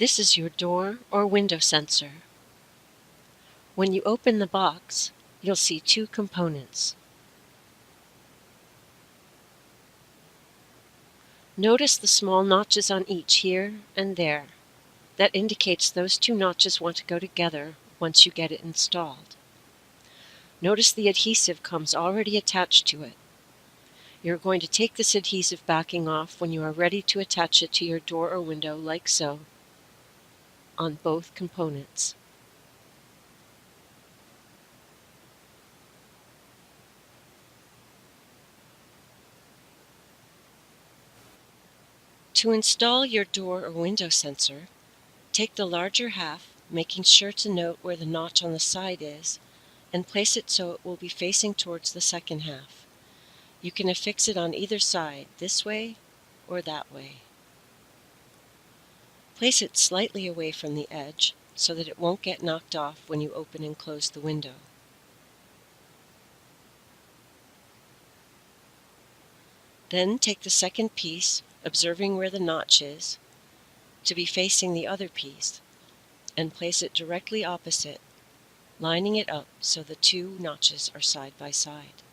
This is your door or window sensor. When you open the box, you'll see two components. Notice the small notches on each here and there. That indicates those two notches want to go together once you get it installed. Notice the adhesive comes already attached to it. You're going to take this adhesive backing off when you are ready to attach it to your door or window like so, on both components. To install your door or window sensor, take the larger half, making sure to note where the notch on the side is, and place it so it will be facing towards the second half. You can affix it on either side, this way or that way. Place it slightly away from the edge so that it won't get knocked off when you open and close the window. Then take the second piece, observing where the notch is, to be facing the other piece, and place it directly opposite, lining it up so the two notches are side by side.